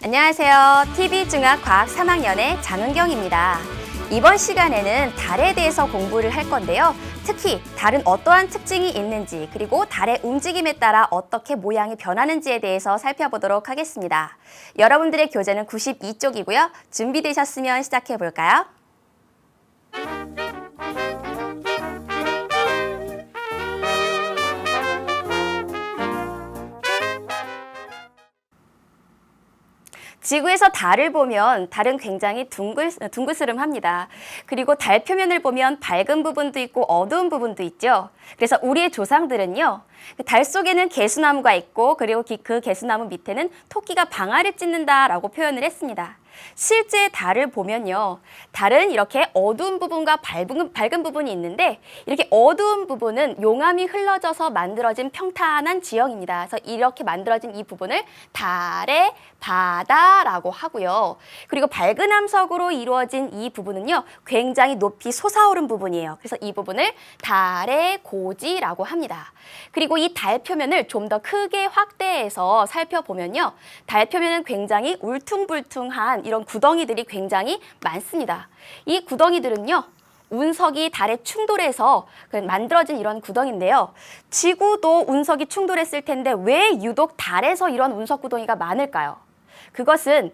안녕하세요. TV중학과학 3학년의 장은경입니다. 이번 시간에는 달에 대해서 공부를 할 건데요. 특히 달은 어떠한 특징이 있는지 그리고 달의 움직임에 따라 어떻게 모양이 변하는지에 대해서 살펴보도록 하겠습니다. 여러분들의 교재는 92쪽이고요. 준비되셨으면 시작해 볼까요? 지구에서 달을 보면 달은 굉장히 둥글스름합니다. 그리고 달 표면을 보면 밝은 부분도 있고 어두운 부분도 있죠. 그래서 우리의 조상들은요. 달 속에는 개수나무가 있고 그리고 그 개수나무 밑에는 토끼가 방아를 찧는다라고 표현을 했습니다. 실제 달을 보면요. 달은 이렇게 어두운 부분과 밝은 부분이 있는데 이렇게 어두운 부분은 용암이 흘러져서 만들어진 평탄한 지형입니다. 그래서 이렇게 만들어진 이 부분을 달의 바다라고 하고요. 그리고 밝은 암석으로 이루어진 이 부분은요. 굉장히 높이 솟아오른 부분이에요. 그래서 이 부분을 달의 고지라고 합니다. 그리고 이 달 표면을 좀 더 크게 확대해서 살펴보면요. 달 표면은 굉장히 울퉁불퉁한 이런 구덩이들이 굉장히 많습니다. 이 구덩이들은요. 운석이 달에 충돌해서 만들어진 이런 구덩이인데요. 지구도 운석이 충돌했을 텐데 왜 유독 달에서 이런 운석 구덩이가 많을까요? 그것은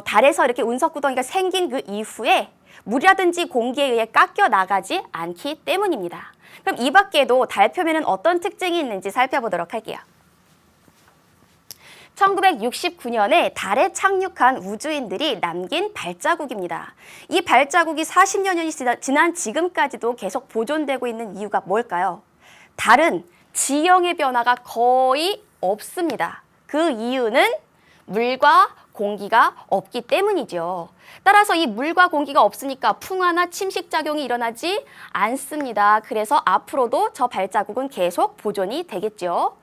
달에서 이렇게 운석 구덩이가 생긴 그 이후에 물이라든지 공기에 의해 깎여 나가지 않기 때문입니다. 그럼 이 밖에도 달 표면은 어떤 특징이 있는지 살펴보도록 할게요. 1969년에 달에 착륙한 우주인들이 남긴 발자국입니다. 이 발자국이 40여 년이 지난 지금까지도 계속 보존되고 있는 이유가 뭘까요? 달은 지형의 변화가 거의 없습니다. 그 이유는 물과 공기가 없기 때문이죠. 따라서 이 물과 공기가 없으니까 풍화나 침식작용이 일어나지 않습니다. 그래서 앞으로도 저 발자국은 계속 보존이 되겠죠.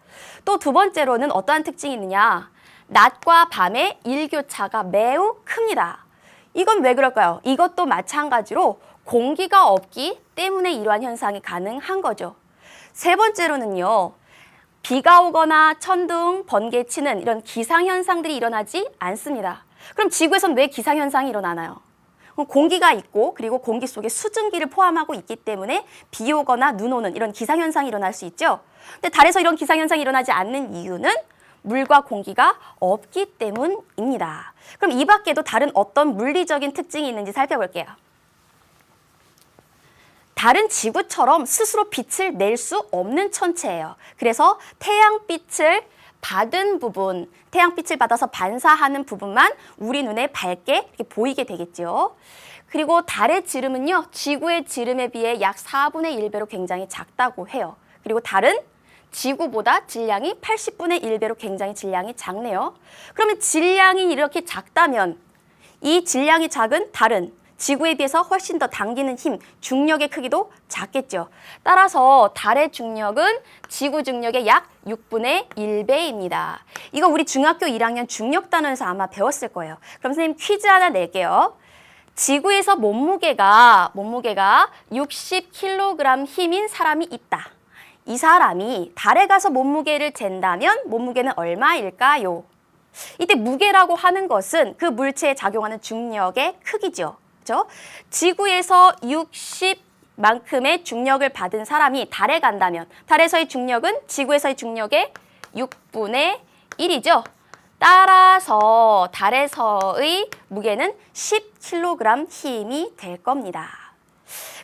또 두 번째로는 어떠한 특징이 있느냐? 낮과 밤의 일교차가 매우 큽니다. 이건 왜 그럴까요? 이것도 마찬가지로 공기가 없기 때문에 이러한 현상이 가능한 거죠. 세 번째로는요. 비가 오거나 천둥, 번개 치는 이런 기상현상들이 일어나지 않습니다. 그럼 지구에선 왜 기상현상이 일어나나요? 공기가 있고 그리고 공기 속에 수증기를 포함하고 있기 때문에 비 오거나 눈 오는 이런 기상현상이 일어날 수 있죠. 근데 달에서 이런 기상현상이 일어나지 않는 이유는 물과 공기가 없기 때문입니다. 그럼 이 밖에도 다른 어떤 물리적인 특징이 있는지 살펴볼게요. 달은 지구처럼 스스로 빛을 낼 수 없는 천체예요. 그래서 태양빛을 받은 부분, 태양빛을 받아서 반사하는 부분만 우리 눈에 밝게 이렇게 보이게 되겠죠. 그리고 달의 지름은요, 지구의 지름에 비해 약 4분의 1배로 굉장히 작다고 해요. 그리고 달은 지구보다 질량이 80분의 1배로 굉장히 질량이 작네요. 그러면 질량이 이렇게 작다면 이 질량이 작은 달은 지구에 비해서 훨씬 더 당기는 힘, 중력의 크기도 작겠죠. 따라서 달의 중력은 지구 중력의 약 6분의 1배입니다. 이거 우리 중학교 1학년 중력 단원에서 아마 배웠을 거예요. 그럼 선생님 퀴즈 하나 낼게요. 지구에서 몸무게가 60kg 힘인 사람이 있다. 이 사람이 달에 가서 몸무게를 잰다면 몸무게는 얼마일까요? 이때 무게라고 하는 것은 그 물체에 작용하는 중력의 크기죠. 그렇죠? 지구에서 60만큼의 중력을 받은 사람이 달에 간다면 달에서의 중력은 지구에서의 중력의 6분의 1이죠. 따라서 달에서의 무게는 10kg 힘이 될 겁니다.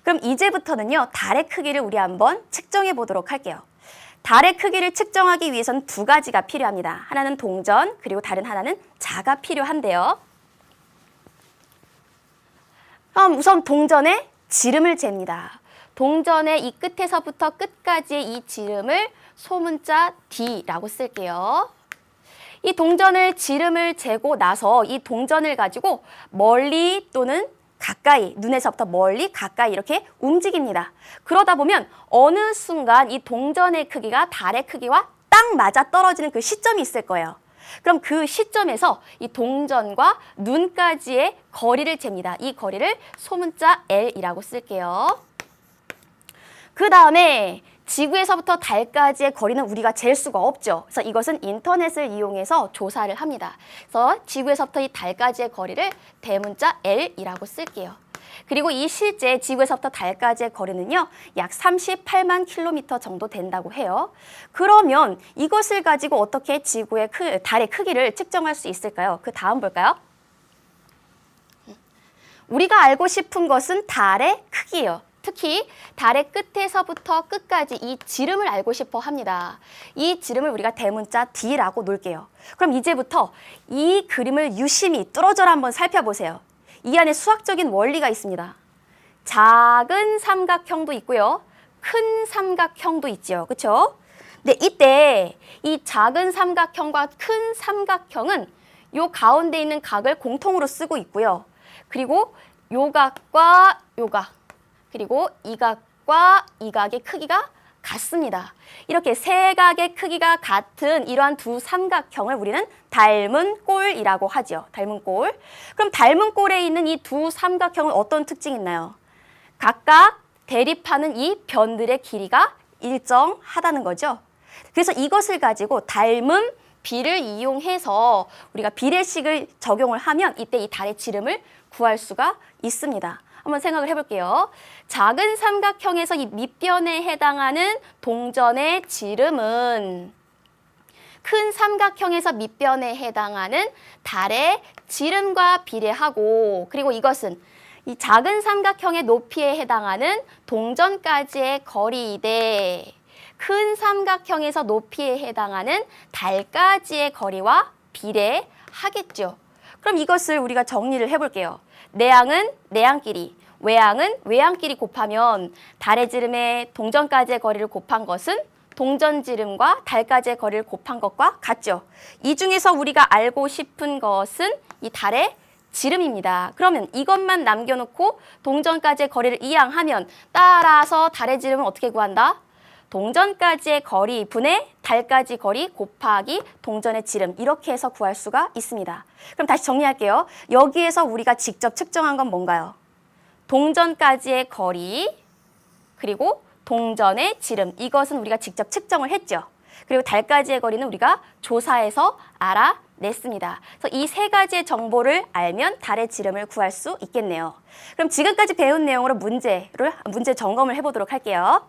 그럼 이제부터는요, 달의 크기를 우리 한번 측정해 보도록 할게요. 달의 크기를 측정하기 위해서는 두 가지가 필요합니다. 하나는 동전, 그리고 다른 하나는 자가 필요한데요. 그럼 우선 동전의 지름을 잽니다. 동전의 이 끝에서부터 끝까지의 이 지름을 소문자 D라고 쓸게요. 이 동전을 지름을 재고 나서 이 동전을 가지고 멀리 또는 가까이, 눈에서부터 멀리 가까이 이렇게 움직입니다. 그러다 보면 어느 순간 이 동전의 크기가 달의 크기와 딱 맞아 떨어지는 그 시점이 있을 거예요. 그럼 그 시점에서 이 동전과 눈까지의 거리를 잽니다. 이 거리를 소문자 L이라고 쓸게요. 그 다음에 지구에서부터 달까지의 거리는 우리가 잴 수가 없죠. 그래서 이것은 인터넷을 이용해서 조사를 합니다. 그래서 지구에서부터 이 달까지의 거리를 대문자 L이라고 쓸게요. 그리고 이 실제 지구에서부터 달까지의 거리는요, 약 38만 킬로미터 정도 된다고 해요. 그러면 이것을 가지고 어떻게 달의 크기를 측정할 수 있을까요? 그 다음 볼까요? 우리가 알고 싶은 것은 달의 크기예요. 특히 달의 끝에서부터 끝까지 이 지름을 알고 싶어 합니다. 이 지름을 우리가 대문자 D라고 놓을게요. 그럼 이제부터 이 그림을 유심히 뚫어져라 한번 살펴보세요. 이 안에 수학적인 원리가 있습니다. 작은 삼각형도 있고요. 큰 삼각형도 있죠. 그렇죠? 근데 이때 이 작은 삼각형과 큰 삼각형은 요 가운데 있는 각을 공통으로 쓰고 있고요. 그리고 요 각과 요 각, 그리고 이 각과 이 각의 크기가 같습니다. 이렇게 세 각의 크기가 같은 이러한 두 삼각형을 우리는 닮은 꼴이라고 하죠. 닮은 꼴. 그럼 닮은 꼴에 있는 이 두 삼각형은 어떤 특징이 있나요? 각각 대립하는 이 변들의 길이가 일정하다는 거죠. 그래서 이것을 가지고 닮은 비를 이용해서 우리가 비례식을 적용을 하면 이때 이 달의 지름을 구할 수가 있습니다. 한번 생각을 해볼게요. 작은 삼각형에서 이 밑변에 해당하는 동전의 지름은 큰 삼각형에서 밑변에 해당하는 달의 지름과 비례하고, 그리고 이것은 이 작은 삼각형의 높이에 해당하는 동전까지의 거리이되 큰 삼각형에서 높이에 해당하는 달까지의 거리와 비례하겠죠. 그럼 이것을 우리가 정리를 해볼게요. 내항은 내항끼리, 외항은 외항끼리 곱하면 달의 지름에 동전까지의 거리를 곱한 것은 동전 지름과 달까지의 거리를 곱한 것과 같죠. 이 중에서 우리가 알고 싶은 것은 이 달의 지름입니다. 그러면 이것만 남겨놓고 동전까지의 거리를 이항하면 따라서 달의 지름은 어떻게 구한다? 동전까지의 거리 분의 달까지 거리 곱하기 동전의 지름, 이렇게 해서 구할 수가 있습니다. 그럼 다시 정리할게요. 여기에서 우리가 직접 측정한 건 뭔가요? 동전까지의 거리, 그리고 동전의 지름, 이것은 우리가 직접 측정을 했죠. 그리고 달까지의 거리는 우리가 조사해서 알아냈습니다. 그래서 이 세 가지의 정보를 알면 달의 지름을 구할 수 있겠네요. 그럼 지금까지 배운 내용으로 문제 점검을 해보도록 할게요.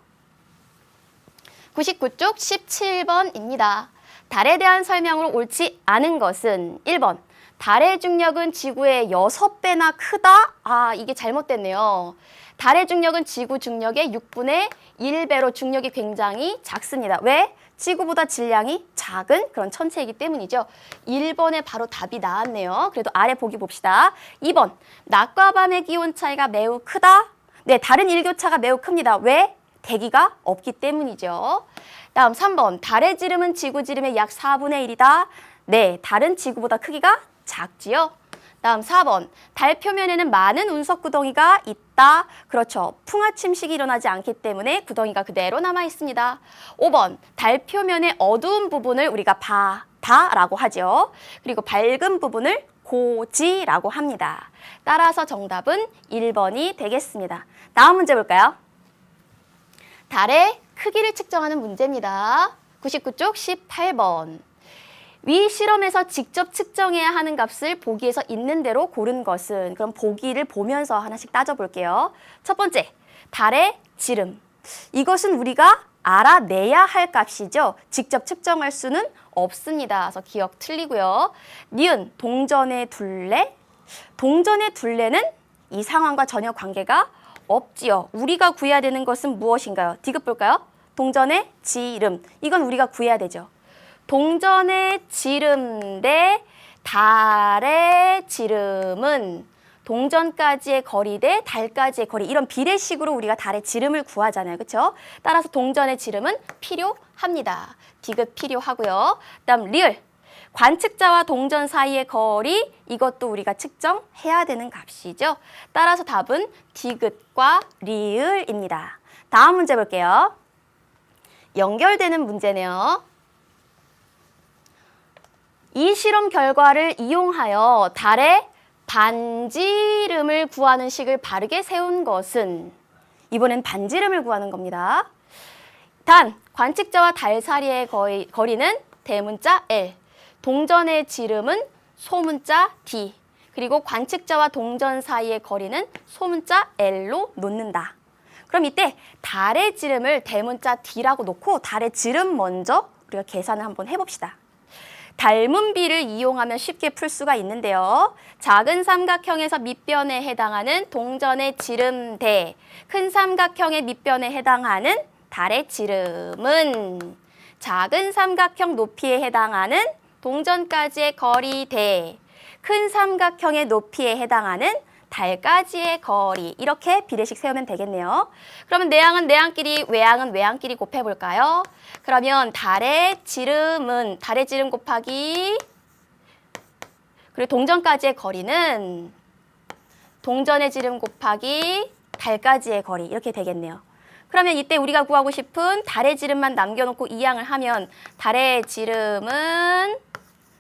99쪽 17번입니다. 달에 대한 설명으로 옳지 않은 것은 1번, 달의 중력은 지구의 6배나 크다? 이게 잘못됐네요. 달의 중력은 지구 중력의 6분의 1배로 중력이 굉장히 작습니다. 왜? 지구보다 질량이 작은 그런 천체이기 때문이죠. 1번에 바로 답이 나왔네요. 그래도 아래 보기 봅시다. 2번, 낮과 밤의 기온 차이가 매우 크다? 네, 다른 일교차가 매우 큽니다. 왜? 대기가 없기 때문이죠. 다음 3번, 달의 지름은 지구 지름의 약 4분의 1이다. 네, 달은 지구보다 크기가 작지요. 다음 4번, 달 표면에는 많은 운석 구덩이가 있다. 그렇죠. 풍화 침식이 일어나지 않기 때문에 구덩이가 그대로 남아 있습니다. 5번, 달 표면의 어두운 부분을 우리가 바다라고 하죠. 그리고 밝은 부분을 고지라고 합니다. 따라서 정답은 1번이 되겠습니다. 다음 문제 볼까요? 달의 크기를 측정하는 문제입니다. 99쪽 18번. 위 실험에서 직접 측정해야 하는 값을 보기에서 있는 대로 고른 것은, 그럼 보기를 보면서 하나씩 따져볼게요. 첫 번째, 달의 지름. 이것은 우리가 알아내야 할 값이죠. 직접 측정할 수는 없습니다. 그래서 기억 틀리고요. 니은, 동전의 둘레. 동전의 둘레는 이 상황과 전혀 관계가 없지요. 우리가 구해야 되는 것은 무엇인가요? 디귿 볼까요? 동전의 지름. 이건 우리가 구해야 되죠. 동전의 지름 대 달의 지름은 동전까지의 거리 대 달까지의 거리, 이런 비례식으로 우리가 달의 지름을 구하잖아요. 그렇죠? 따라서 동전의 지름은 필요합니다. 디귿 필요하고요. 그다음 리을. 관측자와 동전 사이의 거리, 이것도 우리가 측정해야 되는 값이죠. 따라서 답은 디귿과 리을입니다. 다음 문제 볼게요. 연결되는 문제네요. 이 실험 결과를 이용하여 달의 반지름을 구하는 식을 바르게 세운 것은, 이번엔 반지름을 구하는 겁니다. 단, 관측자와 달 사이의 거리는 대문자 L, 동전의 지름은 소문자 D, 그리고 관측자와 동전 사이의 거리는 소문자 L로 놓는다. 그럼 이때 달의 지름을 대문자 D라고 놓고 달의 지름 먼저 우리가 계산을 한번 해봅시다. 닮은 비를 이용하면 쉽게 풀 수가 있는데요. 작은 삼각형에서 밑변에 해당하는 동전의 지름 대 큰 삼각형의 밑변에 해당하는 달의 지름은 작은 삼각형 높이에 해당하는 동전까지의 거리 대 큰 삼각형의 높이에 해당하는 달까지의 거리, 이렇게 비례식 세우면 되겠네요. 그러면 내항은 내항끼리, 외항은 외항끼리 곱해볼까요? 그러면 달의 지름 곱하기 그리고 동전까지의 거리는 동전의 지름 곱하기 달까지의 거리, 이렇게 되겠네요. 그러면 이때 우리가 구하고 싶은 달의 지름만 남겨놓고 이항을 하면 달의 지름은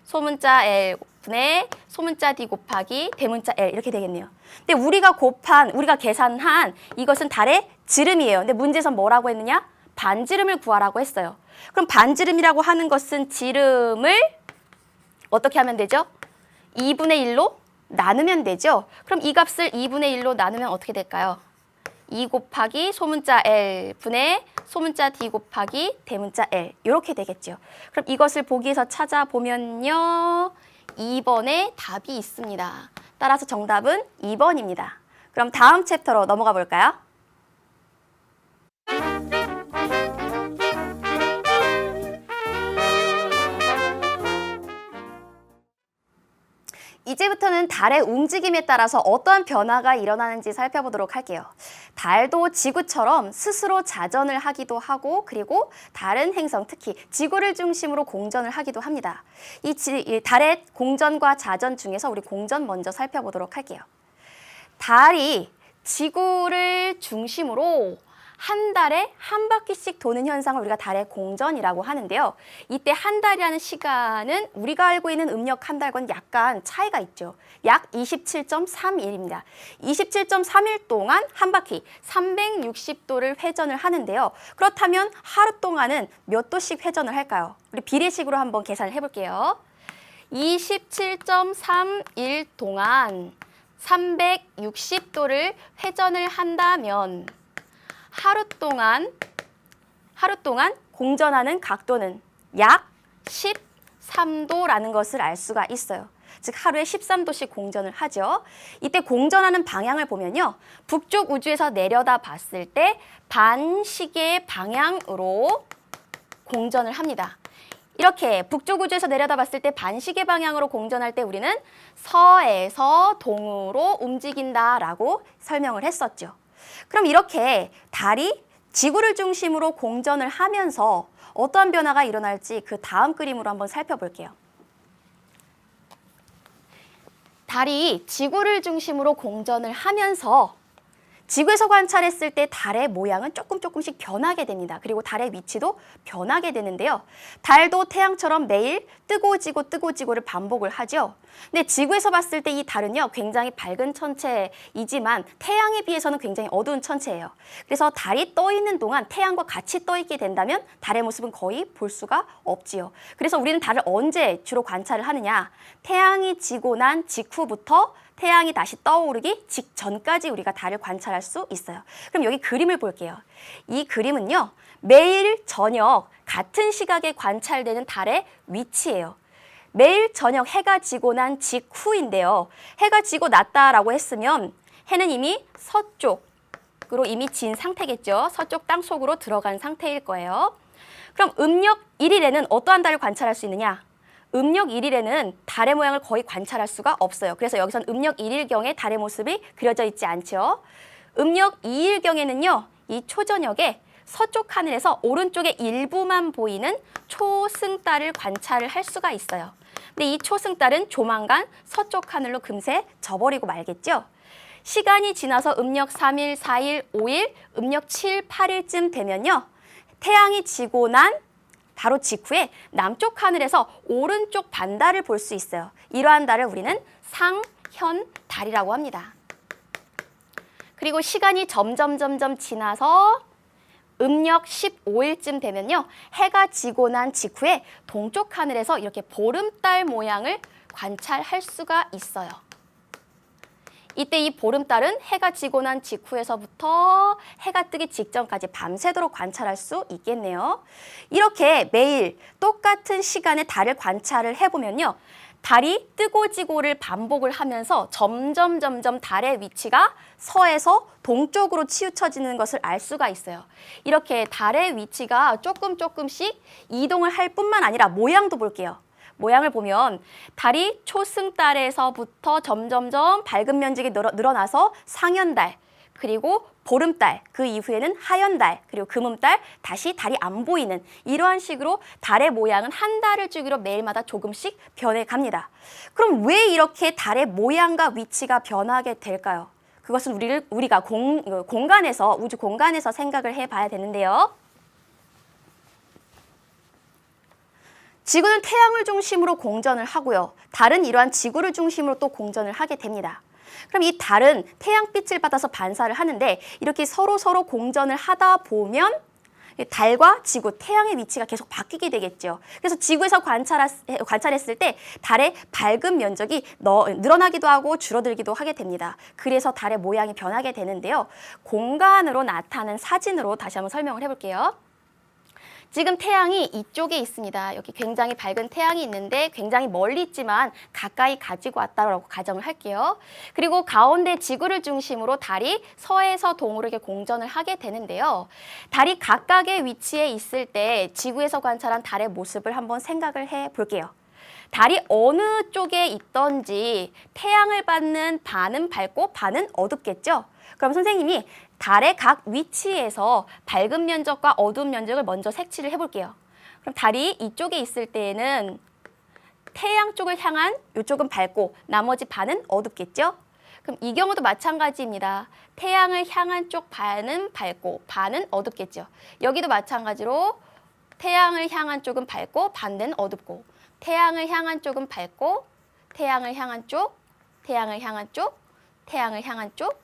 소문자 L 분의 소문자 D 곱하기 대문자 L, 이렇게 되겠네요. 근데 우리가 계산한 이것은 달의 지름이에요. 근데 문제에서 뭐라고 했느냐? 반지름을 구하라고 했어요. 그럼 반지름이라고 하는 것은 지름을 어떻게 하면 되죠? 2분의 1로 나누면 되죠. 그럼 이 값을 2분의 1로 나누면 어떻게 될까요? 2 곱하기 소문자 L 분의 소문자 D 곱하기 대문자 L, 이렇게 되겠죠. 그럼 이것을 보기에서 찾아보면요, 2번에 답이 있습니다. 따라서 정답은 2번입니다. 그럼 다음 챕터로 넘어가 볼까요? 이제부터는 달의 움직임에 따라서 어떠한 변화가 일어나는지 살펴보도록 할게요. 달도 지구처럼 스스로 자전을 하기도 하고, 그리고 다른 행성, 특히 지구를 중심으로 공전을 하기도 합니다. 이 달의 공전과 자전 중에서 우리 공전 먼저 살펴보도록 할게요. 달이 지구를 중심으로 한 달에 한 바퀴씩 도는 현상을 우리가 달의 공전이라고 하는데요. 이때 한 달이라는 시간은 우리가 알고 있는 음력 한 달과는 약간 차이가 있죠. 약 27.3일입니다. 27.3일 동안 한 바퀴 360도를 회전을 하는데요. 그렇다면 하루 동안은 몇 도씩 회전을 할까요? 우리 비례식으로 한번 계산을 해볼게요. 27.3일 동안 360도를 회전을 한다면 하루 동안 공전하는 각도는 약 13도라는 것을 알 수가 있어요. 즉 하루에 13도씩 공전을 하죠. 이때 공전하는 방향을 보면요, 북쪽 우주에서 내려다 봤을 때 반시계 방향으로 공전을 합니다. 이렇게 북쪽 우주에서 내려다 봤을 때 반시계 방향으로 공전할 때 우리는 서에서 동으로 움직인다라고 설명을 했었죠. 그럼 이렇게 달이 지구를 중심으로 공전을 하면서 어떠한 변화가 일어날지 그 다음 그림으로 한번 살펴볼게요. 달이 지구를 중심으로 공전을 하면서 지구에서 관찰했을 때 달의 모양은 조금씩 변하게 됩니다. 그리고 달의 위치도 변하게 되는데요. 달도 태양처럼 매일 뜨고 지고를 반복을 하죠. 근데 지구에서 봤을 때 이 달은요, 굉장히 밝은 천체이지만 태양에 비해서는 굉장히 어두운 천체예요. 그래서 달이 떠 있는 동안 태양과 같이 떠 있게 된다면 달의 모습은 거의 볼 수가 없지요. 그래서 우리는 달을 언제 주로 관찰을 하느냐? 태양이 지고 난 직후부터 태양이 다시 떠오르기 직전까지 우리가 달을 관찰할 수 있어요. 그럼 여기 그림을 볼게요. 이 그림은요, 매일 저녁 같은 시각에 관찰되는 달의 위치예요. 매일 저녁 해가 지고 난 직후인데요. 해가 지고 났다라고 했으면 해는 이미 서쪽으로 이미 진 상태겠죠. 서쪽 땅 속으로 들어간 상태일 거예요. 그럼 음력 1일에는 어떠한 달을 관찰할 수 있느냐? 음력 1일에는 달의 모양을 거의 관찰할 수가 없어요. 그래서 여기선 음력 1일경에 달의 모습이 그려져 있지 않죠. 음력 2일경에는요, 이 초저녁에 서쪽 하늘에서 오른쪽의 일부만 보이는 초승달을 관찰을 할 수가 있어요. 근데 이 초승달은 조만간 서쪽 하늘로 금세 져버리고 말겠죠. 시간이 지나서 음력 3일, 4일, 5일, 음력 7, 8일쯤 되면요, 태양이 지고 난 바로 직후에 남쪽 하늘에서 오른쪽 반달을 볼 수 있어요. 이러한 달을 우리는 상현달이라고 합니다. 그리고 시간이 점점 지나서 음력 15일쯤 되면요. 해가 지고 난 직후에 동쪽 하늘에서 이렇게 보름달 모양을 관찰할 수가 있어요. 이때 이 보름달은 해가 지고 난 직후에서부터 해가 뜨기 직전까지 밤새도록 관찰할 수 있겠네요. 이렇게 매일 똑같은 시간에 달을 관찰을 해보면요. 달이 뜨고 지고를 반복을 하면서 점점 달의 위치가 서에서 동쪽으로 치우쳐지는 것을 알 수가 있어요. 이렇게 달의 위치가 조금씩 이동을 할 뿐만 아니라 모양도 볼게요. 모양을 보면 달이 초승달에서부터 점점점 밝은 면적이 늘어나서 상현달, 그리고 보름달, 그 이후에는 하현달, 그리고 금음달, 다시 달이 안 보이는 이러한 식으로 달의 모양은 한 달을 주기로 매일마다 조금씩 변해갑니다. 그럼 왜 이렇게 달의 모양과 위치가 변하게 될까요? 그것은 우리가 공간에서, 우주 공간에서 생각을 해봐야 되는데요. 지구는 태양을 중심으로 공전을 하고요. 달은 이러한 지구를 중심으로 또 공전을 하게 됩니다. 그럼 이 달은 태양빛을 받아서 반사를 하는데 이렇게 서로 공전을 하다 보면 달과 지구, 태양의 위치가 계속 바뀌게 되겠죠. 그래서 지구에서 관찰했을 때 달의 밝은 면적이 늘어나기도 하고 줄어들기도 하게 됩니다. 그래서 달의 모양이 변하게 되는데요. 공간으로 나타낸 사진으로 다시 한번 설명을 해볼게요. 지금 태양이 이쪽에 있습니다. 여기 굉장히 밝은 태양이 있는데 굉장히 멀리 있지만 가까이 가지고 왔다고 가정을 할게요. 그리고 가운데 지구를 중심으로 달이 서에서 동으로 이렇게 공전을 하게 되는데요. 달이 각각의 위치에 있을 때 지구에서 관찰한 달의 모습을 한번 생각을 해 볼게요. 달이 어느 쪽에 있던지 태양을 받는 반은 밝고 반은 어둡겠죠? 그럼 선생님이 달의 각 위치에서 밝은 면적과 어두운 면적을 먼저 색칠을 해볼게요. 그럼 달이 이쪽에 있을 때에는 태양 쪽을 향한 이쪽은 밝고 나머지 반은 어둡겠죠? 그럼 이 경우도 마찬가지입니다. 태양을 향한 쪽 반은 밝고 반은 어둡겠죠? 여기도 마찬가지로 태양을 향한 쪽은 밝고 반대는 어둡고 태양을 향한 쪽은 밝고 태양을 향한 쪽, 태양을 향한 쪽, 태양을 향한 쪽,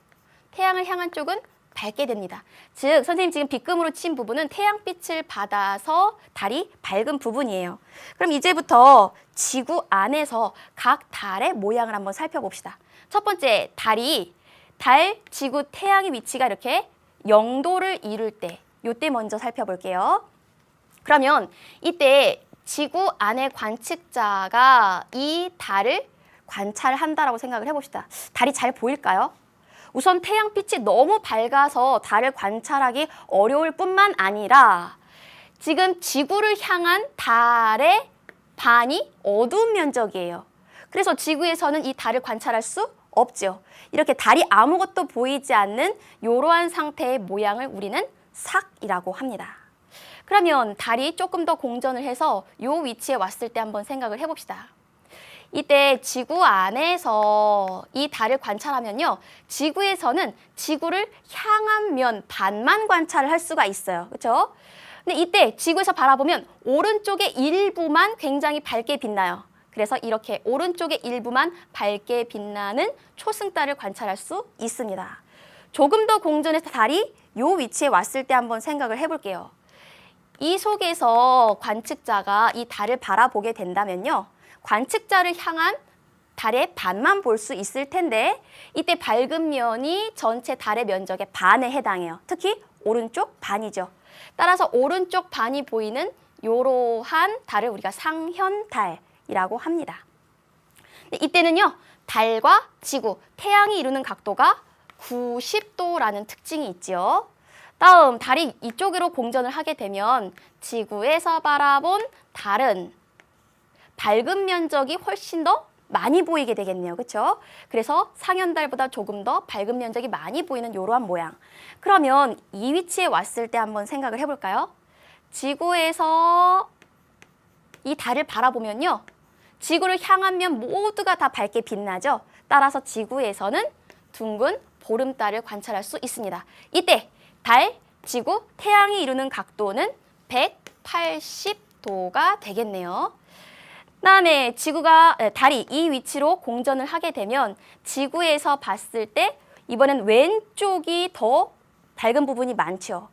태양을 향한 쪽은 밝게 됩니다. 즉 선생님 지금 빗금으로 친 부분은 태양빛을 받아서 달이 밝은 부분이에요. 그럼 이제부터 지구 안에서 각 달의 모양을 한번 살펴봅시다. 첫 번째, 달, 지구, 태양의 위치가 이렇게 0도를 이룰 때, 이때 먼저 살펴볼게요. 그러면 이때 지구 안의 관측자가 이 달을 관찰한다라고 생각을 해봅시다. 달이 잘 보일까요? 우선 태양빛이 너무 밝아서 달을 관찰하기 어려울 뿐만 아니라 지금 지구를 향한 달의 반이 어두운 면적이에요. 그래서 지구에서는 이 달을 관찰할 수 없죠. 이렇게 달이 아무것도 보이지 않는 이러한 상태의 모양을 우리는 삭이라고 합니다. 그러면 달이 조금 더 공전을 해서 이 위치에 왔을 때 한번 생각을 해봅시다. 이때 지구 안에서 이 달을 관찰하면요. 지구에서는 지구를 향한 면 반만 관찰을 할 수가 있어요. 그렇죠? 근데 이때 지구에서 바라보면 오른쪽의 일부만 굉장히 밝게 빛나요. 그래서 이렇게 오른쪽의 일부만 밝게 빛나는 초승달을 관찰할 수 있습니다. 조금 더 공전해서 달이 이 위치에 왔을 때 한번 생각을 해볼게요. 이 속에서 관측자가 이 달을 바라보게 된다면요. 관측자를 향한 달의 반만 볼 수 있을 텐데 이때 밝은 면이 전체 달의 면적의 반에 해당해요. 특히 오른쪽 반이죠. 따라서 오른쪽 반이 보이는 이러한 달을 우리가 상현달이라고 합니다. 이때는요. 달과 지구, 태양이 이루는 각도가 90도라는 특징이 있지요. 다음, 달이 이쪽으로 공전을 하게 되면 지구에서 바라본 달은 밝은 면적이 훨씬 더 많이 보이게 되겠네요. 그렇죠? 그래서 상현달보다 조금 더 밝은 면적이 많이 보이는 이러한 모양. 그러면 이 위치에 왔을 때 한번 생각을 해볼까요? 지구에서 이 달을 바라보면요. 지구를 향한 면 모두가 다 밝게 빛나죠. 따라서 지구에서는 둥근 보름달을 관찰할 수 있습니다. 이때 달, 지구, 태양이 이루는 각도는 180도가 되겠네요. 그다음에 달이 이 위치로 공전을 하게 되면 지구에서 봤을 때 이번엔 왼쪽이 더 밝은 부분이 많죠.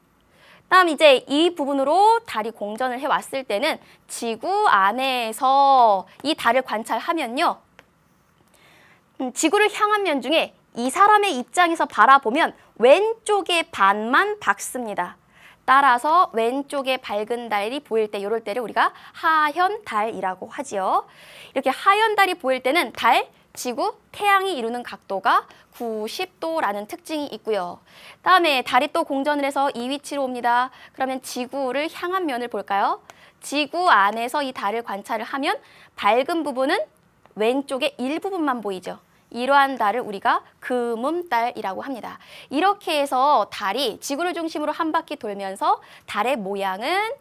다음 이제 이 부분으로 달이 공전을 해왔을 때는 지구 안에서 이 달을 관찰하면요. 지구를 향한 면 중에 이 사람의 입장에서 바라보면 왼쪽의 반만 밝습니다. 따라서 왼쪽에 밝은 달이 보일 때 이럴 때를 우리가 하현 달이라고 하지요. 이렇게 하현 달이 보일 때는 달, 지구, 태양이 이루는 각도가 90도라는 특징이 있고요. 다음에 달이 또 공전을 해서 이 위치로 옵니다. 그러면 지구를 향한 면을 볼까요? 지구 안에서 이 달을 관찰을 하면 밝은 부분은 왼쪽의 일부분만 보이죠. 이러한 달을 우리가 금음달이라고 합니다. 이렇게 해서 달이 지구를 중심으로 한 바퀴 돌면서 달의 모양은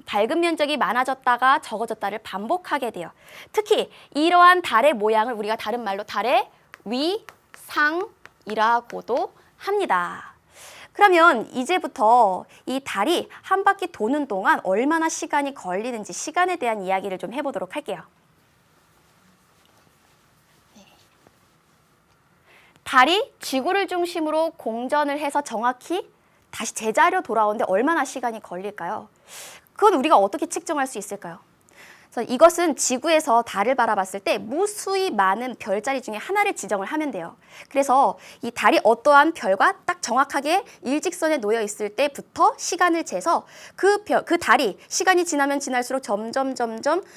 밝은 면적이 많아졌다가 적어졌다를 반복하게 돼요. 특히 이러한 달의 모양을 우리가 다른 말로 달의 위상이라고도 합니다. 그러면 이제부터 이 달이 한 바퀴 도는 동안 얼마나 시간이 걸리는지 시간에 대한 이야기를 좀 해보도록 할게요. 달이 지구를 중심으로 공전을 해서 정확히 다시 제자리로 돌아오는데 얼마나 시간이 걸릴까요? 그건 우리가 어떻게 측정할 수 있을까요? 그래서 이것은 지구에서 달을 바라봤을 때 무수히 많은 별자리 중에 하나를 지정을 하면 돼요. 그래서 이 달이 어떠한 별과 딱 정확하게 일직선에 놓여 있을 때부터 시간을 재서 그 달이 시간이 지나면 지날수록 점점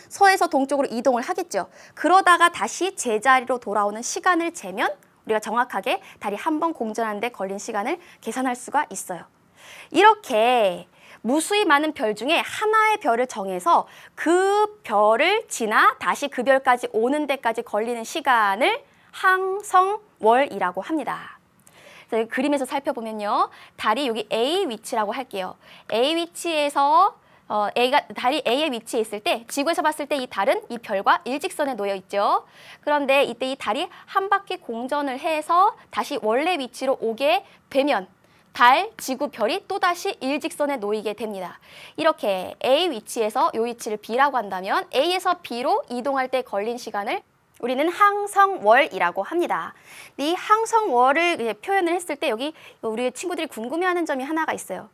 서에서 동쪽으로 이동을 하겠죠. 그러다가 다시 제자리로 돌아오는 시간을 재면 우리가 정확하게 달이 한 번 공전하는 데 걸린 시간을 계산할 수가 있어요. 이렇게 무수히 많은 별 중에 하나의 별을 정해서 그 별을 지나 다시 그 별까지 오는 데까지 걸리는 시간을 항성월이라고 합니다. 그래서 그림에서 살펴보면요. 달이 여기 A 위치라고 할게요. A 위치에서 달이 A의 위치에 있을 때 지구에서 봤을 때 이 달은 이 별과 일직선에 놓여 있죠. 그런데 이때 이 달이 한 바퀴 공전을 해서 다시 원래 위치로 오게 되면 달, 지구, 별이 또다시 일직선에 놓이게 됩니다. 이렇게 A 위치에서 이 위치를 B라고 한다면 A에서 B로 이동할 때 걸린 시간을 우리는 항성월이라고 합니다. 이 항성월을 표현을 했을 때 여기 우리 친구들이 궁금해하는 점이 하나가 있어요.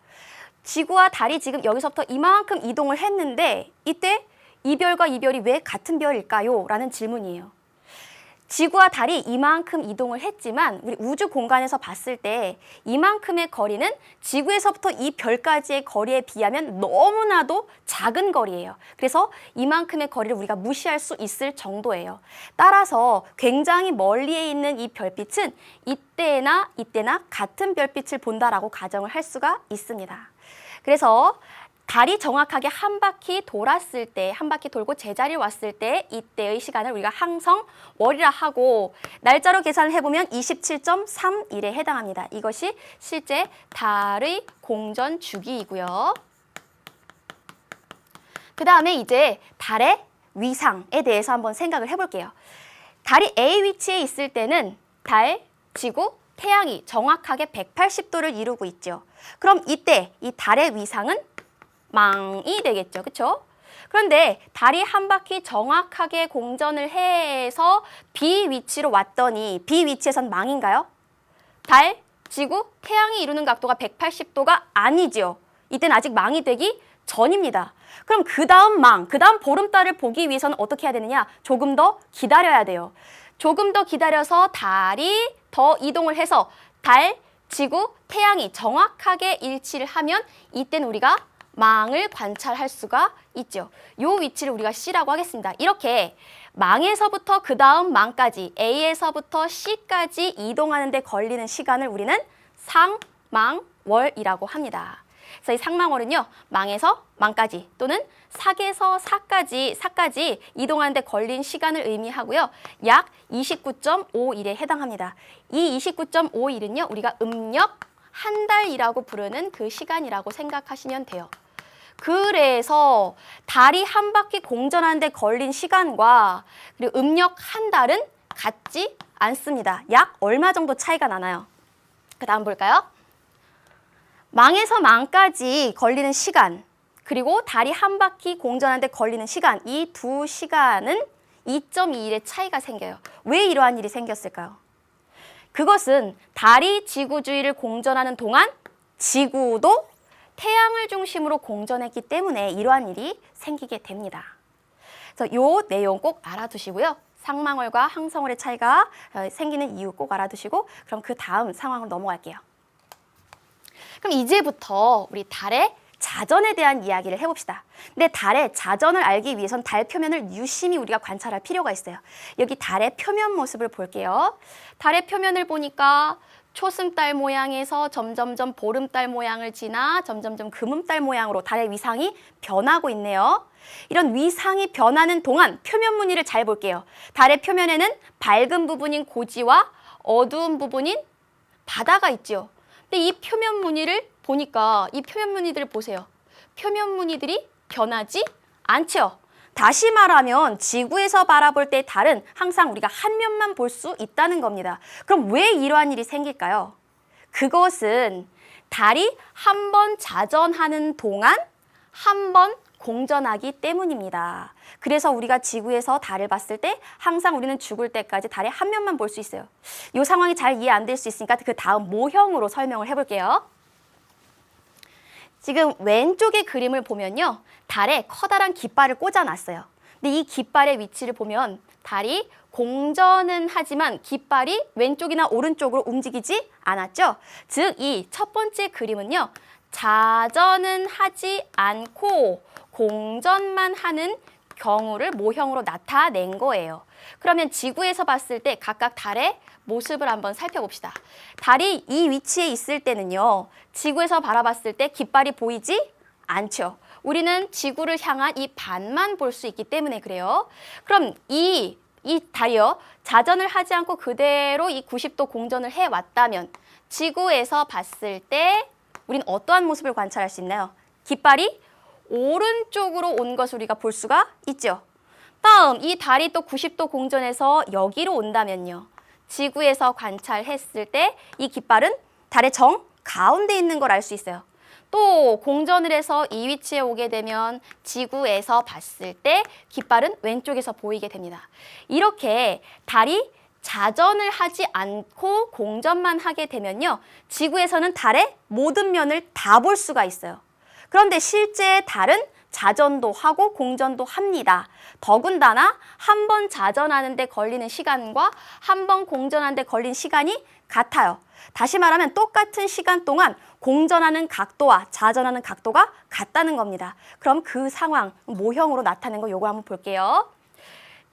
지구와 달이 지금 여기서부터 이만큼 이동을 했는데 이때 이 별과 이 별이 왜 같은 별일까요? 라는 질문이에요. 지구와 달이 이만큼 이동을 했지만 우리 우주 공간에서 봤을 때 이만큼의 거리는 지구에서부터 이 별까지의 거리에 비하면 너무나도 작은 거리예요. 그래서 이만큼의 거리를 우리가 무시할 수 있을 정도예요. 따라서 굉장히 멀리에 있는 이 별빛은 이때나 같은 별빛을 본다라고 가정을 할 수가 있습니다. 그래서 달이 정확하게 한 바퀴 돌았을 때, 한 바퀴 돌고 제자리에 왔을 때 이때의 시간을 우리가 항성월이라 하고 날짜로 계산을 해보면 27.31에 해당합니다. 이것이 실제 달의 공전 주기이고요. 그 다음에 이제 달의 위상에 대해서 한번 생각을 해볼게요. 달이 A 위치에 있을 때는 달, 지구, 태양이 정확하게 180도를 이루고 있죠. 그럼 이때 이 달의 위상은 망이 되겠죠. 그렇죠? 그런데 달이 한 바퀴 정확하게 공전을 해서 B 위치로 왔더니 B 위치에선 망인가요? 달, 지구, 태양이 이루는 각도가 180도가 아니죠. 이때는 아직 망이 되기 전입니다. 그럼 그 다음 보름달을 보기 위해서는 어떻게 해야 되느냐? 조금 더 기다려야 돼요. 조금 더 기다려서 달이 더 이동을 해서 달, 지구, 태양이 정확하게 일치를 하면 이때는 우리가 망을 관찰할 수가 있죠. 이 위치를 우리가 C라고 하겠습니다. 이렇게 망에서부터 그 다음 망까지 A에서부터 C까지 이동하는 데 걸리는 시간을 우리는 상망월이라고 합니다. 그래서 이 상망월은요. 망에서 망까지 또는 사에서 사까지 이동하는 데 걸린 시간을 의미하고요. 약 29.51에 해당합니다. 이 29.51은요. 우리가 음력 한 달이라고 부르는 그 시간이라고 생각하시면 돼요. 그래서 달이 한 바퀴 공전하는 데 걸린 시간과 그리고 음력 한 달은 같지 않습니다. 약 얼마 정도 차이가 나나요? 그 다음 볼까요? 망에서 망까지 걸리는 시간 그리고 달이 한 바퀴 공전하는 데 걸리는 시간 이 두 시간은 2.21의 차이가 생겨요. 왜 이러한 일이 생겼을까요? 그것은 달이 지구 주위를 공전하는 동안 지구도 태양을 중심으로 공전했기 때문에 이러한 일이 생기게 됩니다. 그래서 이 내용 꼭 알아두시고요. 상망월과 항성월의 차이가 생기는 이유 꼭 알아두시고 그럼 그 다음 상황으로 넘어갈게요. 그럼 이제부터 우리 달의 자전에 대한 이야기를 해봅시다. 근데 달의 자전을 알기 위해선 달 표면을 유심히 우리가 관찰할 필요가 있어요. 여기 달의 표면 모습을 볼게요. 달의 표면을 보니까 초승달 모양에서 점점점 보름달 모양을 지나 점점점 금음달 모양으로 달의 위상이 변하고 있네요. 이런 위상이 변하는 동안 표면 무늬를 잘 볼게요. 달의 표면에는 밝은 부분인 고지와 어두운 부분인 바다가 있죠. 근데 이 표면 무늬를 보니까 이 표면 무늬들을 보세요. 표면 무늬들이 변하지 않죠. 다시 말하면 지구에서 바라볼 때 달은 항상 우리가 한 면만 볼 수 있다는 겁니다. 그럼 왜 이러한 일이 생길까요? 그것은 달이 한 번 자전하는 동안 한 번 공전하기 때문입니다. 그래서 우리가 지구에서 달을 봤을 때 항상 우리는 죽을 때까지 달의 한 면만 볼 수 있어요. 이 상황이 잘 이해 안 될 수 있으니까 그 다음 모형으로 설명을 해볼게요. 지금 왼쪽의 그림을 보면요. 달에 커다란 깃발을 꽂아놨어요. 근데 이 깃발의 위치를 보면 달이 공전은 하지만 깃발이 왼쪽이나 오른쪽으로 움직이지 않았죠. 즉, 이 첫 번째 그림은요. 자전은 하지 않고 공전만 하는 경우를 모형으로 나타낸 거예요. 그러면 지구에서 봤을 때 각각 달의 모습을 한번 살펴봅시다. 달이 이 위치에 있을 때는요. 지구에서 바라봤을 때 깃발이 보이지 않죠. 우리는 지구를 향한 이 반만 볼 수 있기 때문에 그래요. 그럼 이 달이요. 자전을 하지 않고 그대로 이 90도 공전을 해왔다면 지구에서 봤을 때 우린 어떠한 모습을 관찰할 수 있나요? 깃발이 오른쪽으로 온 것을 우리가 볼 수가 있죠. 다음 이 달이 또 90도 공전해서 여기로 온다면요. 지구에서 관찰했을 때 이 깃발은 달의 정 가운데 있는 걸 알 수 있어요. 또 공전을 해서 이 위치에 오게 되면 지구에서 봤을 때 깃발은 왼쪽에서 보이게 됩니다. 이렇게 달이 자전을 하지 않고 공전만 하게 되면요. 지구에서는 달의 모든 면을 다 볼 수가 있어요. 그런데 실제 달은 자전도 하고 공전도 합니다. 더군다나 한 번 자전하는 데 걸리는 시간과 한 번 공전하는 데 걸린 시간이 같아요. 다시 말하면 똑같은 시간 동안 공전하는 각도와 자전하는 각도가 같다는 겁니다. 그럼 그 상황, 모형으로 나타낸 거 요거 한번 볼게요.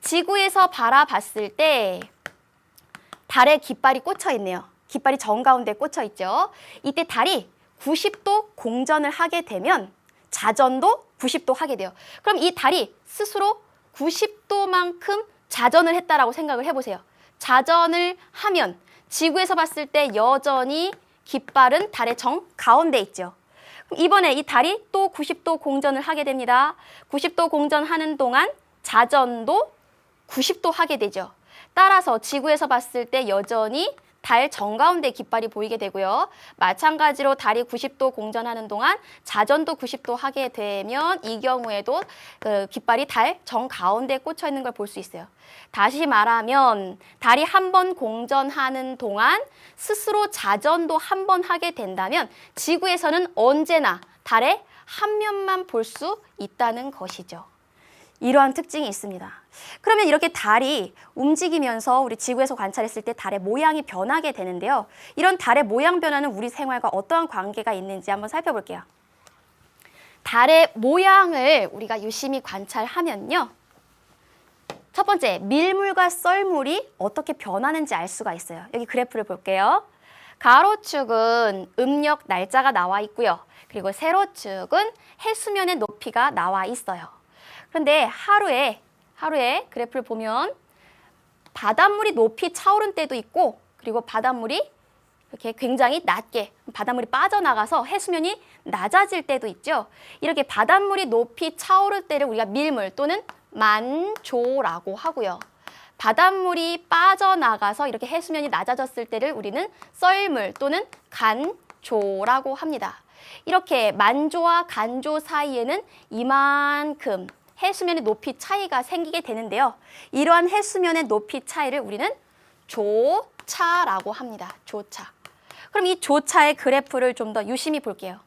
지구에서 바라봤을 때 달에 깃발이 꽂혀 있네요. 깃발이 정가운데 꽂혀 있죠. 이때 달이 90도 공전을 하게 되면 자전도 90도 하게 돼요. 그럼 이 달이 스스로 90도만큼 자전을 했다라고 생각을 해보세요. 자전을 하면 지구에서 봤을 때 여전히 깃발은 달의 정 가운데 있죠. 그럼 이번에 이 달이 또 90도 공전을 하게 됩니다. 90도 공전하는 동안 자전도 90도 하게 되죠. 따라서 지구에서 봤을 때 여전히 달 정가운데 깃발이 보이게 되고요. 마찬가지로 달이 90도 공전하는 동안 자전도 90도 하게 되면 이 경우에도 그 깃발이 달 정가운데 꽂혀 있는 걸 볼 수 있어요. 다시 말하면 달이 한 번 공전하는 동안 스스로 자전도 한 번 하게 된다면 지구에서는 언제나 달의 한 면만 볼 수 있다는 것이죠. 이러한 특징이 있습니다. 그러면 이렇게 달이 움직이면서 우리 지구에서 관찰했을 때 달의 모양이 변하게 되는데요. 이런 달의 모양 변화는 우리 생활과 어떠한 관계가 있는지 한번 살펴볼게요. 달의 모양을 우리가 유심히 관찰하면요. 첫 번째, 밀물과 썰물이 어떻게 변하는지 알 수가 있어요. 여기 그래프를 볼게요. 가로축은 음력 날짜가 나와 있고요. 그리고 세로축은 해수면의 높이가 나와 있어요. 그런데 하루에 그래프를 보면 바닷물이 높이 차오른 때도 있고 그리고 바닷물이 이렇게 굉장히 낮게 바닷물이 빠져나가서 해수면이 낮아질 때도 있죠. 이렇게 바닷물이 높이 차오를 때를 우리가 밀물 또는 만조라고 하고요. 바닷물이 빠져나가서 이렇게 해수면이 낮아졌을 때를 우리는 썰물 또는 간조라고 합니다. 이렇게 만조와 간조 사이에는 이만큼 해수면의 높이 차이가 생기게 되는데요. 이러한 해수면의 높이 차이를 우리는 조차라고 합니다. 조차. 그럼 이 조차의 그래프를 좀 더 유심히 볼게요.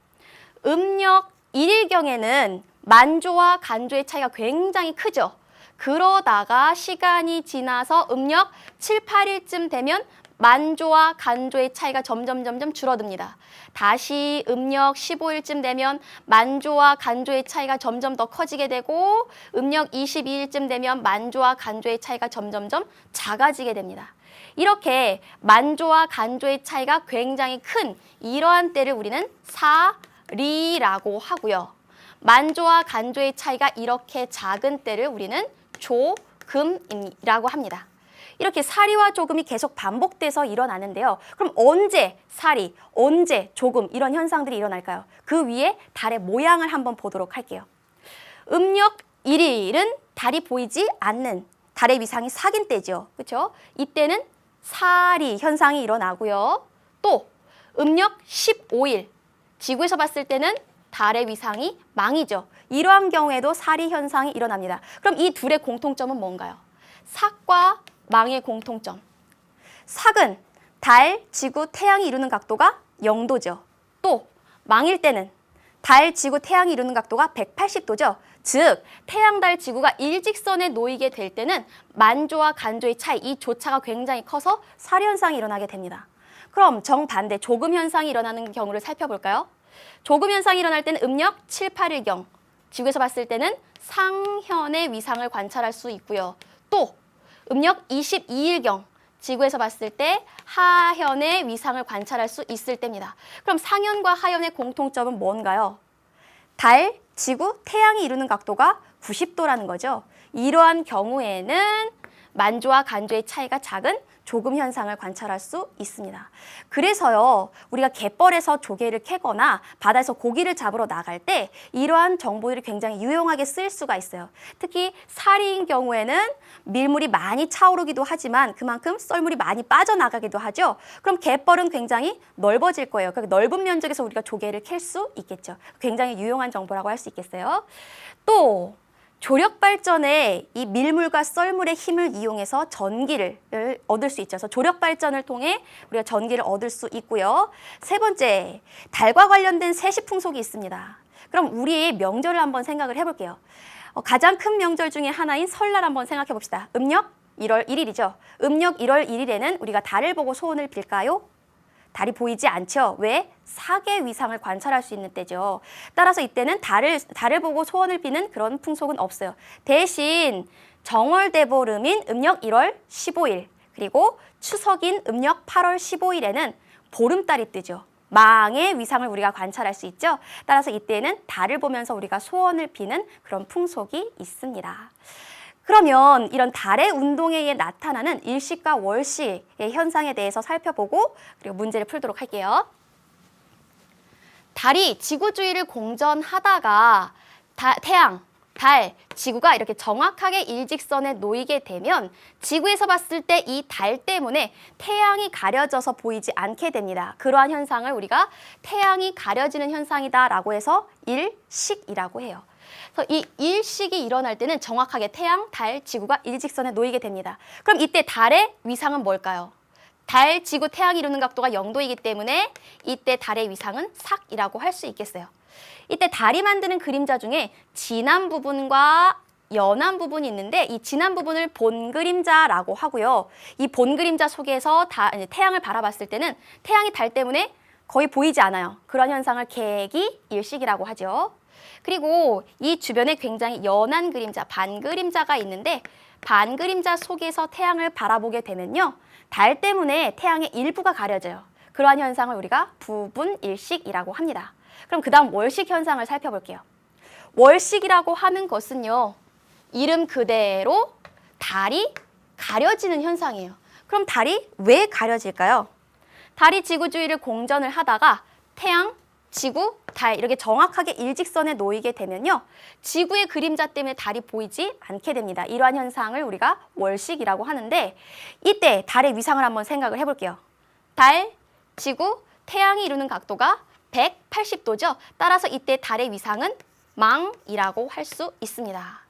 음력 1일경에는 만조와 간조의 차이가 굉장히 크죠. 그러다가 시간이 지나서 음력 7, 8일쯤 되면 만조와 간조의 차이가 점점 줄어듭니다. 다시 음력 15일쯤 되면 만조와 간조의 차이가 점점 더 커지게 되고 음력 22일쯤 되면 만조와 간조의 차이가 점점 작아지게 됩니다. 이렇게 만조와 간조의 차이가 굉장히 큰 이러한 때를 우리는 사리라고 하고요. 만조와 간조의 차이가 이렇게 작은 때를 우리는 조금이라고 합니다. 이렇게 사리와 조금이 계속 반복돼서 일어나는데요. 그럼 언제 사리, 언제 조금 이런 현상들이 일어날까요? 그 위에 달의 모양을 한번 보도록 할게요. 음력 1일은 달이 보이지 않는 달의 위상이 사귄 때죠. 그렇죠? 이때는 사리 현상이 일어나고요. 또 음력 15일, 지구에서 봤을 때는 달의 위상이 망이죠. 이러한 경우에도 사리 현상이 일어납니다. 그럼 이 둘의 공통점은 뭔가요? 삭과 망의 공통점. 삭은 달, 지구, 태양이 이루는 각도가 0도죠. 또 망일 때는 달, 지구, 태양이 이루는 각도가 180도죠. 즉 태양, 달, 지구가 일직선에 놓이게 될 때는 만조와 간조의 차이, 이 조차가 굉장히 커서 사리 현상이 일어나게 됩니다. 그럼 정반대 조금 현상이 일어나는 경우를 살펴볼까요? 조금 현상이 일어날 때는 음력 7, 8일경, 지구에서 봤을 때는 상현의 위상을 관찰할 수 있고요. 또 음력 22일경, 지구에서 봤을 때 하현의 위상을 관찰할 수 있을 때입니다. 그럼 상현과 하현의 공통점은 뭔가요? 달, 지구, 태양이 이루는 각도가 90도라는 거죠. 이러한 경우에는 만조와 간조의 차이가 작은 조금 현상을 관찰할 수 있습니다. 그래서요, 우리가 갯벌에서 조개를 캐거나 바다에서 고기를 잡으러 나갈 때 이러한 정보들이 굉장히 유용하게 쓰일 수가 있어요. 특히 사리인 경우에는 밀물이 많이 차오르기도 하지만 그만큼 썰물이 많이 빠져나가기도 하죠. 그럼 갯벌은 굉장히 넓어질 거예요. 그 넓은 면적에서 우리가 조개를 캘 수 있겠죠. 굉장히 유용한 정보라고 할 수 있겠어요. 또 조력 발전에 이 밀물과 썰물의 힘을 이용해서 전기를 얻을 수 있죠. 그래서 조력 발전을 통해 우리가 전기를 얻을 수 있고요. 세 번째, 달과 관련된 세시 풍속이 있습니다. 그럼 우리의 명절을 한번 생각을 해볼게요. 가장 큰 명절 중에 하나인 설날 한번 생각해 봅시다. 음력 1월 1일이죠. 음력 1월 1일에는 우리가 달을 보고 소원을 빌까요? 달이 보이지 않죠. 왜? 사계 위상을 관찰할 수 있는 때죠. 따라서 이때는 달을 보고 소원을 비는 그런 풍속은 없어요. 대신 정월대보름인 음력 1월 15일 그리고 추석인 음력 8월 15일에는 보름달이 뜨죠. 망의 위상을 우리가 관찰할 수 있죠. 따라서 이때는 달을 보면서 우리가 소원을 비는 그런 풍속이 있습니다. 그러면 이런 달의 운동에 의해 나타나는 일식과 월식의 현상에 대해서 살펴보고 그리고 문제를 풀도록 할게요. 달이 지구 주위를 공전하다가 태양, 달, 지구가 이렇게 정확하게 일직선에 놓이게 되면 지구에서 봤을 때 이 달 때문에 태양이 가려져서 보이지 않게 됩니다. 그러한 현상을 우리가 태양이 가려지는 현상이다라고 해서 일식이라고 해요. 그래서 이 일식이 일어날 때는 정확하게 태양, 달, 지구가 일직선에 놓이게 됩니다. 그럼 이때 달의 위상은 뭘까요? 달, 지구, 태양이 이루는 각도가 0도이기 때문에 이때 달의 위상은 삭이라고 할 수 있겠어요. 이때 달이 만드는 그림자 중에 진한 부분과 연한 부분이 있는데 이 진한 부분을 본 그림자라고 하고요. 이 본 그림자 속에서 태양을 바라봤을 때는 태양이 달 때문에 거의 보이지 않아요. 그런 현상을 개기일식이라고 하죠. 그리고 이 주변에 굉장히 연한 그림자, 반그림자가 있는데 반그림자 속에서 태양을 바라보게 되면요. 달 때문에 태양의 일부가 가려져요. 그러한 현상을 우리가 부분일식이라고 합니다. 그럼 그 다음 월식 현상을 살펴볼게요. 월식이라고 하는 것은요. 이름 그대로 달이 가려지는 현상이에요. 그럼 달이 왜 가려질까요? 달이 지구 주위를 공전을 하다가 태양, 지구, 달 이렇게 정확하게 일직선에 놓이게 되면요. 지구의 그림자 때문에 달이 보이지 않게 됩니다. 이러한 현상을 우리가 월식이라고 하는데 이때 달의 위상을 한번 생각을 해볼게요. 달, 지구, 태양이 이루는 각도가 180도죠. 따라서 이때 달의 위상은 망이라고 할 수 있습니다.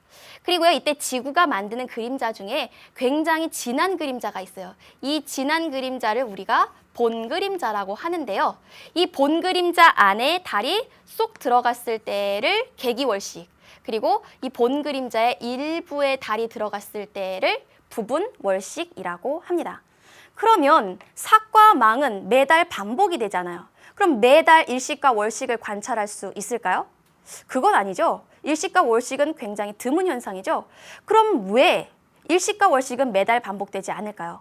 그리고요, 이때 지구가 만드는 그림자 중에 굉장히 진한 그림자가 있어요. 이 진한 그림자를 우리가 본 그림자라고 하는데요. 이 본 그림자 안에 달이 쏙 들어갔을 때를 개기월식, 그리고 이 본 그림자의 일부에 달이 들어갔을 때를 부분월식이라고 합니다. 그러면 삭과 망은 매달 반복이 되잖아요. 그럼 매달 일식과 월식을 관찰할 수 있을까요? 그건 아니죠. 일식과 월식은 굉장히 드문 현상이죠. 그럼 왜 일식과 월식은 매달 반복되지 않을까요?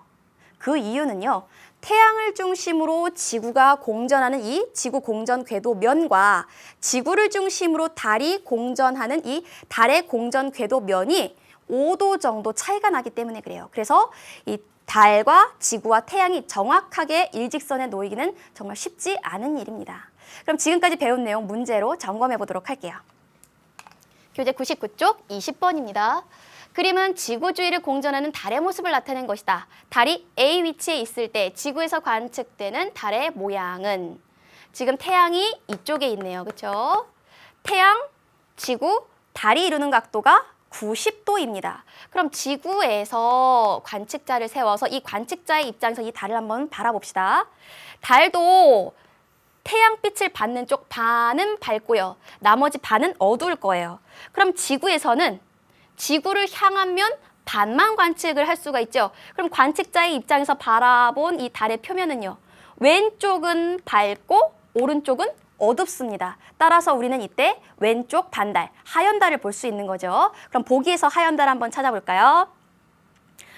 그 이유는요, 태양을 중심으로 지구가 공전하는 이 지구 공전 궤도면과 지구를 중심으로 달이 공전하는 이 달의 공전 궤도면이 5도 정도 차이가 나기 때문에 그래요. 그래서 이 달과 지구와 태양이 정확하게 일직선에 놓이기는 정말 쉽지 않은 일입니다. 그럼 지금까지 배운 내용 문제로 점검해 보도록 할게요. 교재 99쪽 20번입니다. 그림은 지구 주위를 공전하는 달의 모습을 나타낸 것이다. 달이 A 위치에 있을 때 지구에서 관측되는 달의 모양은, 지금 태양이 이쪽에 있네요. 그렇죠? 태양, 지구, 달이 이루는 각도가 90도입니다. 그럼 지구에서 관측자를 세워서 이 관측자의 입장에서 이 달을 한번 바라봅시다. 달도 태양빛을 받는 쪽 반은 밝고요. 나머지 반은 어두울 거예요. 그럼 지구에서는 지구를 향하면 반만 관측을 할 수가 있죠. 그럼 관측자의 입장에서 바라본 이 달의 표면은요, 왼쪽은 밝고 오른쪽은 어둡습니다. 따라서 우리는 이때 왼쪽 반달, 하얀 달을 볼 수 있는 거죠. 그럼 보기에서 하얀 달 한번 찾아볼까요?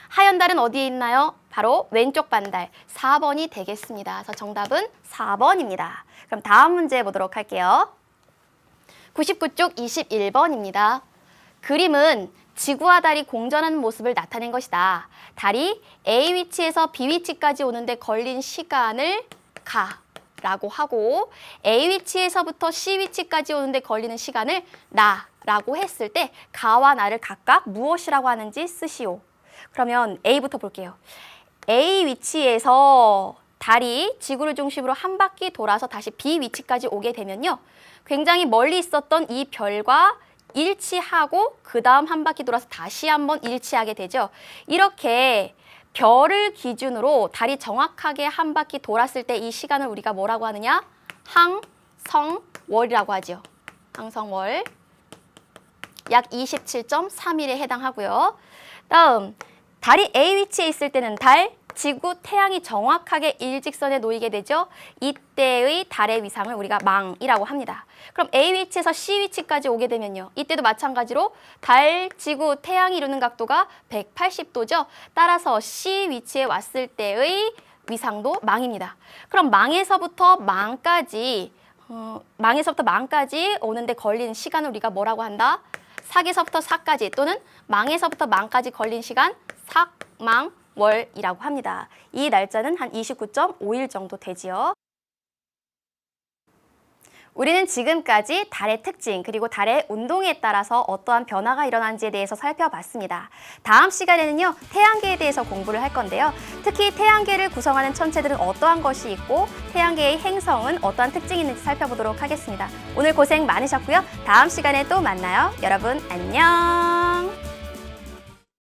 하얀 달은 어디에 있나요? 바로 왼쪽 반달, 4번이 되겠습니다. 그래서 정답은 4번입니다. 그럼 다음 문제 보도록 할게요. 99쪽 21번입니다. 그림은 지구와 달이 공전하는 모습을 나타낸 것이다. 달이 A 위치에서 B 위치까지 오는데 걸린 시간을 가라고 하고, A 위치에서부터 C 위치까지 오는데 걸리는 시간을 나라고 했을 때 가와 나를 각각 무엇이라고 하는지 쓰시오. 그러면 A부터 볼게요. A 위치에서 달이 지구를 중심으로 한 바퀴 돌아서 다시 B 위치까지 오게 되면요, 굉장히 멀리 있었던 이 별과 일치하고 그 다음 한 바퀴 돌아서 다시 한번 일치하게 되죠. 이렇게 별을 기준으로 달이 정확하게 한 바퀴 돌았을 때 이 시간을 우리가 뭐라고 하느냐? 항성월이라고 하죠. 항성월. 약 27.3일에 해당하고요. 다음, 달이 A 위치에 있을 때는 달, 지구, 태양이 정확하게 일직선에 놓이게 되죠. 이때의 달의 위상을 우리가 망이라고 합니다. 그럼 A 위치에서 C 위치까지 오게 되면요, 이때도 마찬가지로 달, 지구, 태양이 이루는 각도가 180도죠. 따라서 C 위치에 왔을 때의 위상도 망입니다. 그럼 망에서부터 망까지 오는데 걸리는 시간을 우리가 뭐라고 한다? 사에서부터 사까지, 또는 망에서부터 망까지 걸린 시간 삭망월이라고 합니다. 이 날짜는 한 29.5일 정도 되지요. 우리는 지금까지 달의 특징, 그리고 달의 운동에 따라서 어떠한 변화가 일어나는지에 대해서 살펴봤습니다. 다음 시간에는요, 태양계에 대해서 공부를 할 건데요. 특히 태양계를 구성하는 천체들은 어떠한 것이 있고 태양계의 행성은 어떠한 특징이 있는지 살펴보도록 하겠습니다. 오늘 고생 많으셨고요. 다음 시간에 또 만나요. 여러분 안녕.